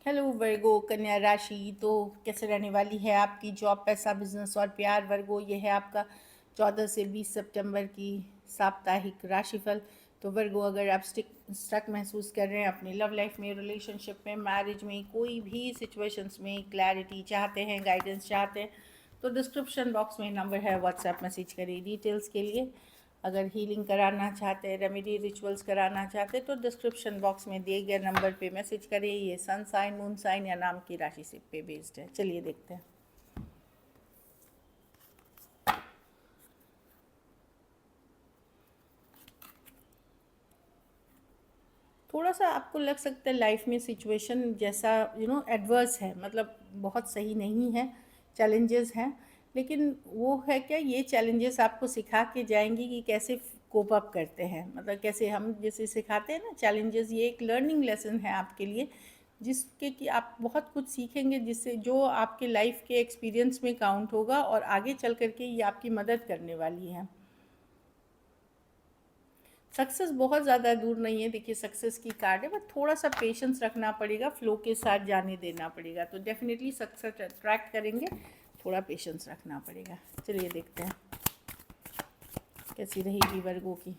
Hello वर्गो कन्या राशि। तो कैसे रहने वाली है आपकी जॉब, पैसा, बिजनेस और प्यार। वर्गो, ये है आपका 14 से 20 सितंबर की साप्ताहिक राशिफल। तो वर्गो, अगर आप स्टक महसूस कर रहे हैं अपनी लव लाइफ में, रिलेशनशिप में, मैरिज में, कोई भी सिचुएशंस में क्लैरिटी चाहते हैं, गाइडेंस चाहते हैं, तो डिस्क्रिप्शन बॉक्स में नंबर है, व्हाट्सएप मैसेज करिए डिटेल्स के लिए। अगर हीलिंग कराना चाहते हैं, रेमेडी रिचुअल्स कराना चाहते हैं, तो डिस्क्रिप्शन बॉक्स में दिए गए नंबर पे मैसेज करें। ये सन साइन, मून साइन या नाम की राशि से पे बेस्ड है। चलिए देखते हैं। थोड़ा सा आपको लग सकता है लाइफ में सिचुएशन जैसा एडवर्स है, मतलब बहुत सही नहीं है, चैलेंजेस हैं। लेकिन वो है क्या, ये चैलेंजेस आपको सिखा के जाएंगी कि कैसे कोप अप करते हैं, मतलब कैसे हम जैसे सिखाते हैं ना चैलेंजेस, ये एक लर्निंग लेसन है आपके लिए, जिसके कि आप बहुत कुछ सीखेंगे, जिससे जो आपके लाइफ के एक्सपीरियंस में काउंट होगा और आगे चल करके ये आपकी मदद करने वाली है। सक्सेस बहुत ज़्यादा दूर नहीं है, देखिए सक्सेस की कार्ड है, बट थोड़ा सा पेशेंस रखना पड़ेगा, फ्लो के साथ जाने देना पड़ेगा, तो डेफिनेटली सक्सेस अट्रैक्ट करेंगे। थोड़ा पेशेंस रखना पड़ेगा। चलिए देखते हैं कैसी रहेगी वर्गों की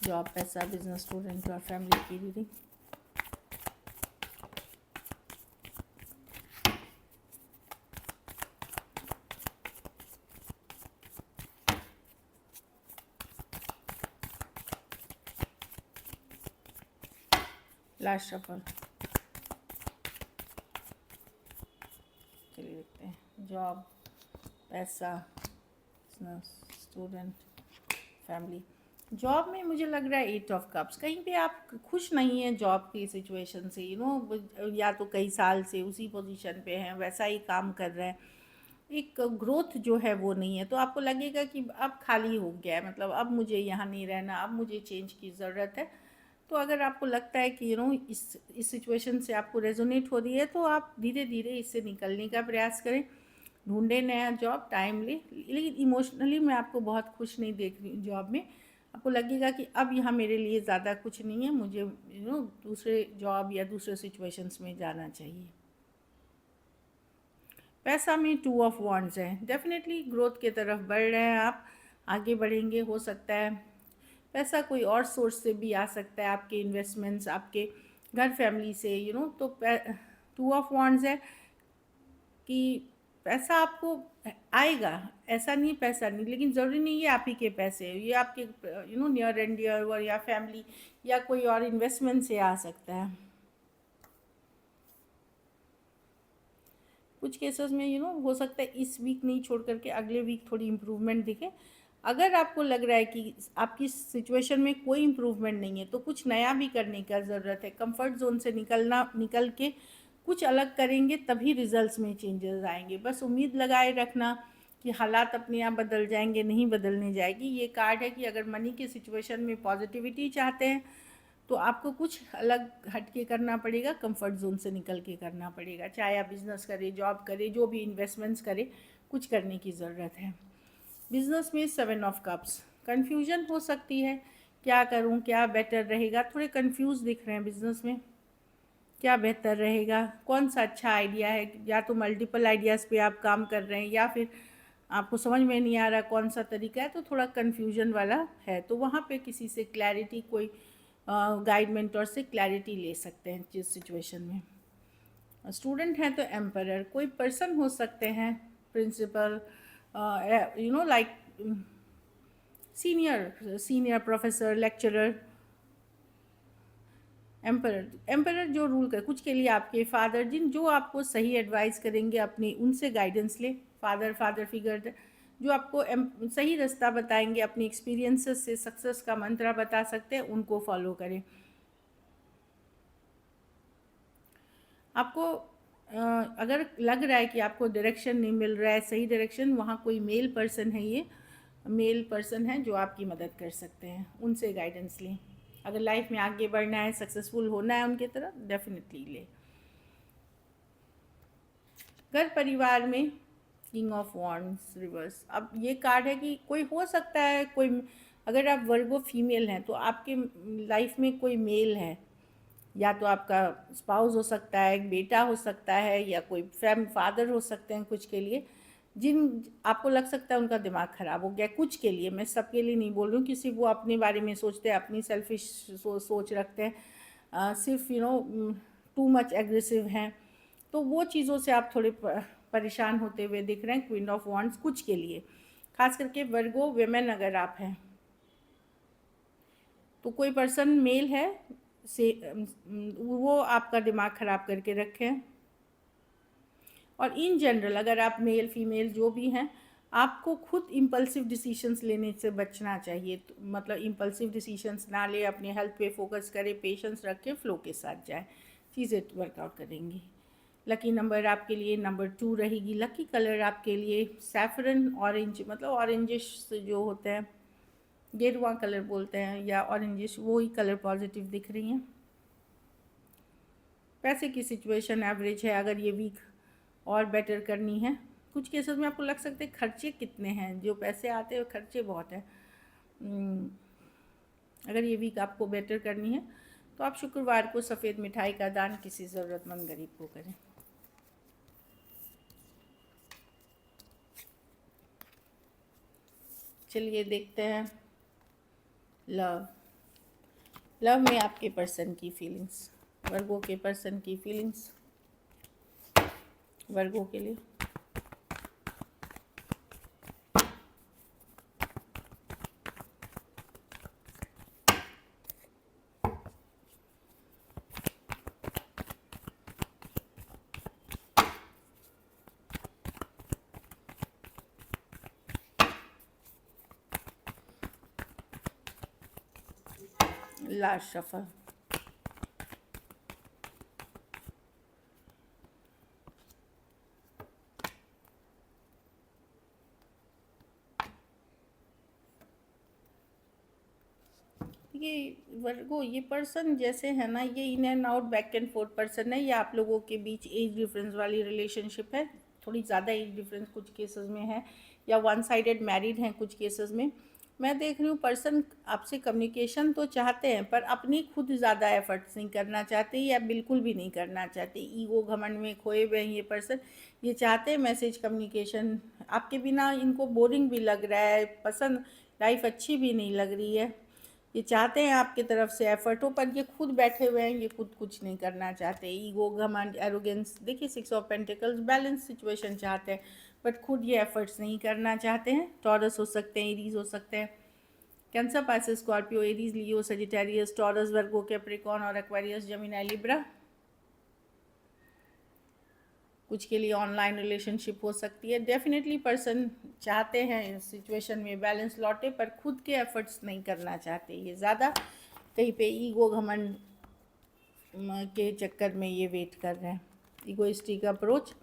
जॉब, पैसा, बिजनेस, स्टूडेंट और फैमिली की रीडिंग। Last shuffle. चलिए देखते हैं जॉब, पैसा, बिजनेस, स्टूडेंट, फैमिली। जॉब में मुझे लग रहा है 8 ऑफ कप्स, कहीं पे आप खुश नहीं हैं जॉब की सिचुएशन से, या तो कई साल से उसी पोजीशन पे हैं, वैसा ही काम कर रहे हैं, एक ग्रोथ जो है वो नहीं है, तो आपको लगेगा कि अब खाली हो गया है, मतलब अब मुझे यहाँ नहीं रहना, अब मुझे चेंज की ज़रूरत है। तो अगर आपको लगता है कि इस सिचुएशन से आपको रेजोनेट हो रही है, तो आप धीरे धीरे इससे निकलने का प्रयास करें, ढूंढे नया जॉब टाइमली। लेकिन इमोशनली मैं आपको बहुत खुश नहीं देख रही हूँ जॉब में। आपको लगेगा कि अब यहाँ मेरे लिए ज़्यादा कुछ नहीं है, मुझे दूसरे जॉब या दूसरे सिचुएशंस में जाना चाहिए। पैसा में 2 ऑफ वॉन्ड्स है, डेफिनेटली ग्रोथ के तरफ बढ़ रहे हैं आप, आगे बढ़ेंगे। हो सकता है पैसा कोई और सोर्स से भी आ सकता है, आपके इन्वेस्टमेंट्स, आपके घर, फैमिली से, तो 2 ऑफ वॉन्ड्स है कि पैसा आपको आएगा, ऐसा नहीं पैसा नहीं, लेकिन ज़रूरी नहीं है आप ही के पैसे, ये आपके नियर एंड डियर या फैमिली या कोई और इन्वेस्टमेंट से आ सकता है। कुछ केसेस में हो सकता है इस वीक नहीं छोड़ करके अगले वीक थोड़ी इम्प्रूवमेंट दिखे। अगर आपको लग रहा है कि आपकी सिचुएशन में कोई इम्प्रूवमेंट नहीं है, तो कुछ नया भी करने का ज़रूरत है, कंफर्ट जोन से निकल के कुछ अलग करेंगे, तभी रिजल्ट्स में चेंजेस आएंगे। बस उम्मीद लगाए रखना कि हालात अपने आप बदल जाएंगे, नहीं बदलने जाएगी। ये कार्ड है कि अगर मनी की सिचुएशन में पॉजिटिविटी चाहते हैं, तो आपको कुछ अलग हटके करना पड़ेगा, कंफर्ट जोन से निकल के करना पड़ेगा, चाहे आप बिज़नेस करें, जॉब करें, जो भी इन्वेस्टमेंट्स करें, कुछ करने की ज़रूरत है। बिज़नेस में 7 ऑफ कप्स, कन्फ्यूजन हो सकती है, क्या करूं, क्या बेटर रहेगा, थोड़े कंफ्यूज दिख रहे हैं बिज़नेस में, क्या बेहतर रहेगा, कौन सा अच्छा आइडिया है, या तो मल्टीपल आइडियाज़ पे आप काम कर रहे हैं, या फिर आपको समझ में नहीं आ रहा कौन सा तरीका है, तो थोड़ा कन्फ्यूजन वाला है, तो वहाँ पे किसी से क्लैरिटी, कोई गाइड मेंटोर से क्लैरिटी ले सकते हैं जिस सिचुएशन में। स्टूडेंट हैं तो एम्परर, कोई पर्सन हो सकते हैं, principal, like senior professor, lecturer. Emperor जो रूल कर कुछ के लिए आपके फादर, जो आपको सही एडवाइस करेंगे, अपनी उनसे गाइडेंस ले। फादर फिगर जो आपको सही रास्ता बताएंगे, अपनी एक्सपीरियंसेस से सक्सेस का मंत्र बता सकते हैं, उनको फॉलो करें। आपको अगर लग रहा है कि आपको डायरेक्शन नहीं मिल रहा है, सही डायरेक्शन, वहाँ कोई मेल पर्सन है, ये मेल पर्सन है जो आपकी मदद कर सकते हैं, उनसे गाइडेंस लें। अगर लाइफ में आगे बढ़ना है, सक्सेसफुल होना है उनकी तरफ, डेफिनेटली ले। घर परिवार में किंग ऑफ वॉन्ड्स रिवर्स। अब ये कार्ड है कि कोई हो सकता है, कोई, अगर आप वर्गो फीमेल हैं तो आपके लाइफ में कोई मेल है, या तो आपका स्पाउस हो सकता है, एक बेटा हो सकता है, या कोई फादर हो सकते हैं कुछ के लिए, जिन आपको लग सकता है उनका दिमाग ख़राब हो गया कुछ के लिए। मैं सबके लिए नहीं बोल रही हूँ, किसी वो अपने बारे में सोचते हैं, अपनी सेल्फिश सोच रखते हैं, सिर्फ टू मच एग्रेसिव हैं, तो वो चीज़ों से आप थोड़े परेशान होते हुए दिख रहे हैं। क्वीन ऑफ वॉन्ड्स कुछ के लिए, खास करके वर्गो वेमेन अगर आप हैं तो कोई पर्सन मेल है से वो आपका दिमाग ख़राब करके रखे हैं। और इन जनरल अगर आप मेल फीमेल जो भी हैं, आपको खुद इम्पल्सिव डिसीजंस लेने से बचना चाहिए। तो मतलब इम्पल्सिव डिसीजंस ना ले, अपने हेल्थ पे फोकस करें, पेशेंस रखें, फ्लो के साथ जाए, चीज़ें वर्कआउट करेंगी। लकी नंबर आपके लिए नंबर 2 रहेगी। लकी कलर आपके लिए सैफरन ऑरेंज, मतलब ऑरेंजिश जो होते हैं, गेरुआ कलर बोलते हैं या ऑरेंजिश, वो ही कलर पॉजिटिव दिख रही हैं। पैसे की सिचुएशन एवरेज है। अगर ये वीक और बेटर करनी है, कुछ केसेस में आपको लग सकते हैं खर्चे कितने हैं, जो पैसे आते हैं खर्चे बहुत हैं। अगर ये वीक आपको बेटर करनी है तो आप शुक्रवार को सफ़ेद मिठाई का दान किसी ज़रूरतमंद गरीब को करें। चलिए देखते हैं लव में आपके पर्सन की फीलिंग्स, वर्गो के पर्सन की फीलिंग्स वर्गो के लिए। Last shuffle. ये वर्गो, ये पर्सन जैसे है ना, ये in and out back and fourth person है। ये आप लोगों के बीच एज डिफरेंस वाली रिलेशनशिप है, थोड़ी ज़्यादा एज डिफरेंस कुछ केसेस में है, या वन साइडेड मैरिड हैं कुछ केसेस में। मैं देख रही हूँ पर्सन आपसे कम्युनिकेशन तो चाहते हैं, पर अपनी खुद ज़्यादा एफर्ट्स नहीं करना चाहते, या बिल्कुल भी नहीं करना चाहते। ईगो घमंड में खोए हुए हैं ये पर्सन। ये चाहते हैं मैसेज कम्युनिकेशन, आपके बिना इनको बोरिंग भी लग रहा है, पसंद लाइफ अच्छी भी नहीं लग रही है। ये चाहते हैं आपकी तरफ से एफर्ट हो, पर ये खुद बैठे हुए हैं, ये खुद कुछ नहीं करना चाहते। ईगो घमंड एरोगेंस, देखिए 6 ऑफ पेंटिकल्स, बैलेंस सिचुएशन चाहते हैं, बट खुद ये एफर्ट्स नहीं करना चाहते हैं। टॉरस हो सकते हैं, एरीज हो सकते हैं, cancer, Pisces, Scorpio, Aries, Leo, Sagittarius, taurus, वर्गो, कैप्रिकॉर्न और एक्वेरियस, जेमिनी, लिब्रा। कुछ के लिए ऑनलाइन रिलेशनशिप हो सकती है। डेफिनेटली पर्सन चाहते हैं इस सिचुएशन में बैलेंस लौटे, पर खुद के एफर्ट्स नहीं करना चाहते। ये ज़्यादा कहीं पे ईगो घमंड के चक्कर में ये वेट कर रहे हैं, ईगोइस्टिक अप्रोच।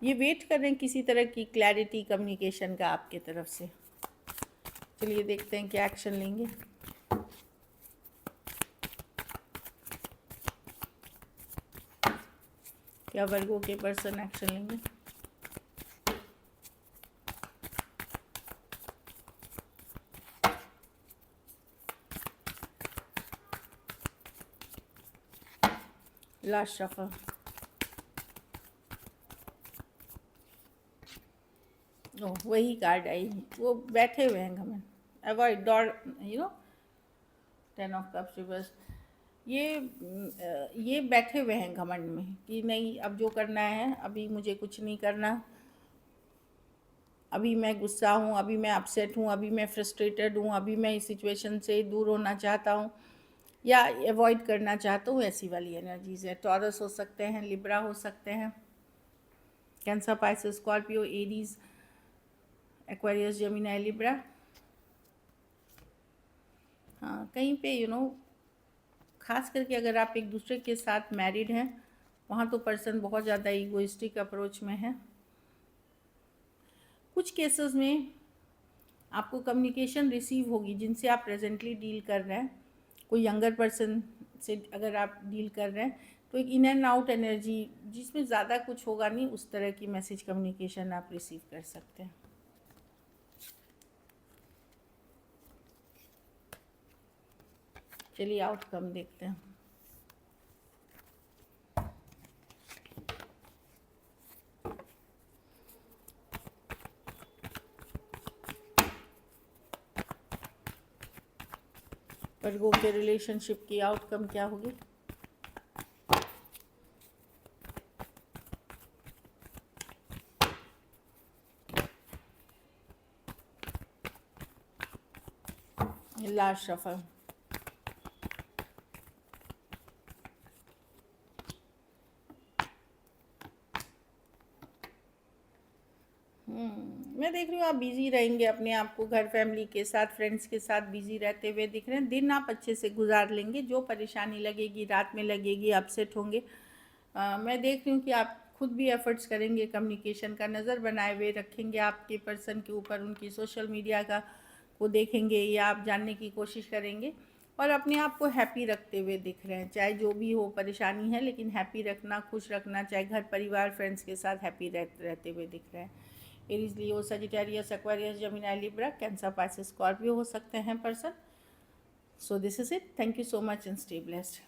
ये वेट कर रहे हैं किसी तरह की क्लैरिटी कम्युनिकेशन का आपके तरफ से। चलिए देखते हैं क्या एक्शन लेंगे। क्या वर्गो के पर्सन एक्शन लेंगे? Last shuffle. ओह, वही कार्ड आई, वो बैठे हुए हैं घमंड, अवॉइड डॉर, 10 ऑफ कप्स रिवर्स। ये बैठे हुए हैं घमंड में कि नहीं, अब जो करना है, अभी मुझे कुछ नहीं करना, अभी मैं गुस्सा हूँ, अभी मैं अपसेट हूँ, अभी मैं फ्रस्ट्रेटेड हूँ, अभी मैं इस सिचुएशन से दूर होना चाहता हूँ या अवॉइड करना चाहता हूँ, ऐसी वाली एनर्जीज है। टॉरस हो सकते हैं, लिब्रा हो सकते हैं, cancer, Pisces, Scorpio, Aries, Aquarius, Gemini, Libra. हाँ, कहीं पे खास करके अगर आप एक दूसरे के साथ मैरिड हैं, वहाँ तो पर्सन बहुत ज़्यादा ईगोइस्टिक अप्रोच में है। कुछ केसेस में आपको कम्युनिकेशन रिसीव होगी जिनसे आप प्रेजेंटली डील कर रहे हैं। कोई यंगर पर्सन से अगर आप डील कर रहे हैं तो एक इन एंड आउट एनर्जी जिसमें ज़्यादा कुछ होगा नहीं, उस तरह की मैसेज कम्युनिकेशन आप रिसीव कर सकते हैं। चलिए आउटकम देखते हैं। वर्गो के रिलेशनशिप की आउटकम क्या होगी? Last shuffle. मैं देख रही हूँ आप बिजी रहेंगे, अपने आप को घर फैमिली के साथ फ्रेंड्स के साथ बिजी रहते हुए दिख रहे हैं। दिन आप अच्छे से गुजार लेंगे, जो परेशानी लगेगी रात में लगेगी, अपसेट होंगे। मैं देख रही हूँ कि आप खुद भी एफर्ट्स करेंगे, कम्युनिकेशन का नज़र बनाए हुए रखेंगे आपके पर्सन के ऊपर, उनकी सोशल मीडिया का को देखेंगे या आप जानने की कोशिश करेंगे और अपने आप को हैप्पी रखते हुए दिख रहे हैं। चाहे जो भी हो परेशानी है, लेकिन हैप्पी रखना, खुश रखना, चाहे घर परिवार फ्रेंड्स के साथ हैप्पी रहते हुए दिख रहे हैं। Aries, Leo, Sagittarius, Aquarius, Gemini, Libra, Cancer, Pisces, Scorpio हो सकते हैं person. So this is it. Thank you so much and stay blessed.